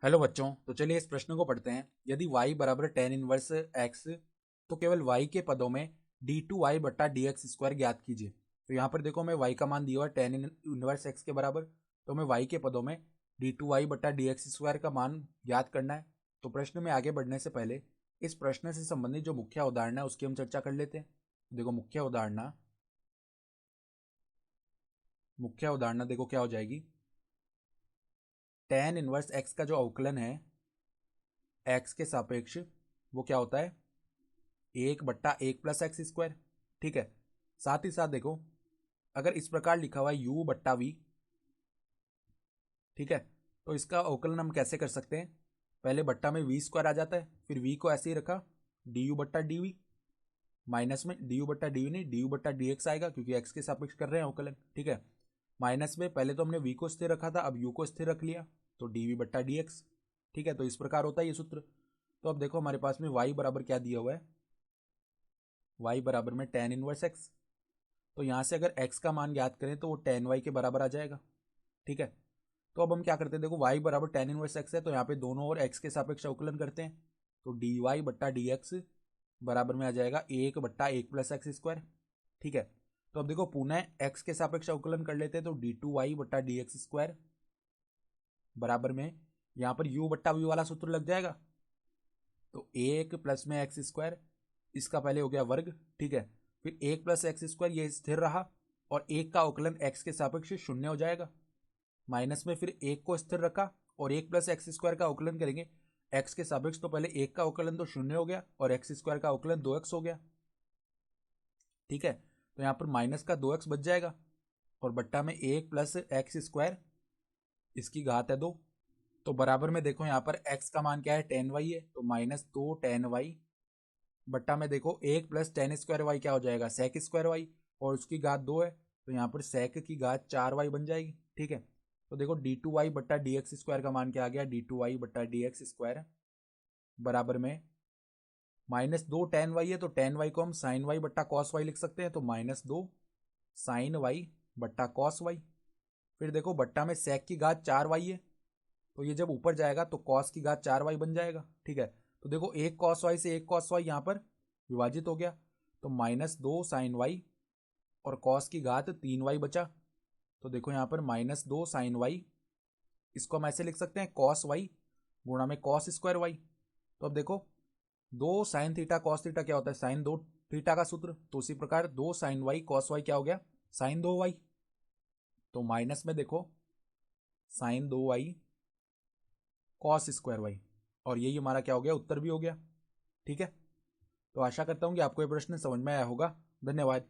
Hello बच्चों, तो चलिए इस प्रश्न को पढ़ते हैं। यदि y बराबर टेन इनवर्स x, तो केवल y के पदों में d2y बट्टा डी एक्स स्क्वायर ज्ञात कीजिए। तो यहाँ पर देखो हमें y का मान दिया हुआ है टेन इनवर्स x के बराबर, तो हमें y के पदों में d2y बट्टा डी एक्स स्क्वायर का मान ज्ञात करना है। तो प्रश्न में आगे बढ़ने से पहले इस प्रश्न से संबंधित जो मुख्य उदाहरण है उसकी हम चर्चा कर लेते हैं। देखो मुख्य उदाहरण देखो क्या हो जाएगी। टेन इनवर्स x का जो अवकलन है x के सापेक्ष, वो क्या होता है 1/1 + x²। ठीक है, साथ ही साथ देखो अगर इस प्रकार लिखा हुआ है u/v, ठीक है, तो इसका अवकलन हम कैसे कर सकते हैं। पहले बट्टा में v² आ जाता है, फिर v को ऐसे ही रखा du/dv, माइनस में du/dv नहीं du/dx आएगा क्योंकि x के सापेक्ष कर रहे हैं अवकलन। ठीक है, माइनस में पहले तो हमने v को स्थिर रखा था, अब u को स्थिर रख लिया तो dv/dx। ठीक है, तो इस प्रकार होता है ये सूत्र। तो अब देखो हमारे पास में y बराबर क्या दिया हुआ है, y बराबर में टेन इनवर्स x। तो यहाँ से अगर x का मान ज्ञात करें तो वो टेन y के बराबर आ जाएगा। ठीक है, तो अब हम क्या करते हैं, देखो y बराबर टेन इनवर्स x है तो यहाँ पे दोनों ओर x के सापेक्ष अवकलन करते हैं। तो dy/dx बराबर में आ जाएगा 1/1 + x²। ठीक है, तो अब देखो पुनः x के सापेक्ष अवकलन कर लेते हैं, तो d2y/dx² बराबर में यहाँ पर u/v वाला सूत्र लग जाएगा। तो 1 प्लस में x², इसका पहले हो गया वर्ग। ठीक है, फिर 1 + x² ये स्थिर रहा और 1 का अवकलन x के सापेक्ष शून्य हो जाएगा। माइनस में फिर 1 को स्थिर रखा और 1 + x² का अवकलन करेंगे x के सापेक्ष, तो पहले 1 का अवकलन तो शून्य हो गया और x² का अवकलन 2x हो गया। ठीक है, तो यहाँ पर माइनस का 2x बच जाएगा और बट्टा में 1 + x², इसकी घात है 2। तो बराबर में देखो यहाँ पर x का मान क्या है, टेन वाई है, तो -2 टेन वाई बट्टा में देखो 1 + tan² क्या हो जाएगा, sec² और उसकी घात 2 है, तो यहाँ पर sec की घात 4y बन जाएगी। ठीक है, तो देखो d2y/dx² का मान क्या आ गया, d2y/dx² बराबर में -2 tan y है, तो tan y को हम sin y/cos y लिख सकते हैं, तो -2 sin y/cos y। फिर देखो बट्टा में sec की घात 4y है, तो ये जब ऊपर जाएगा तो cos की घात 4y बन जाएगा। ठीक है, तो देखो एक cos y से एक cos y यहाँ पर विभाजित हो गया, तो -2 sin y और cos की घात 3y बचा। तो देखो यहाँ पर -2 sin y, इसको हम ऐसे लिख सकते हैं cos y गुणा में cos² y। तो अब देखो 2 sin थीटा cos थीटा क्या होता है, sin 2 थीटा का सूत्र। तो उसी प्रकार 2 sin y cos y क्या हो गया, sin 2y। तो माइनस में देखो sin 2y cos²y, और यही हमारा क्या हो गया, उत्तर भी हो गया। ठीक है, तो आशा करता हूँ कि आपको ये प्रश्न समझ में आया होगा। धन्यवाद।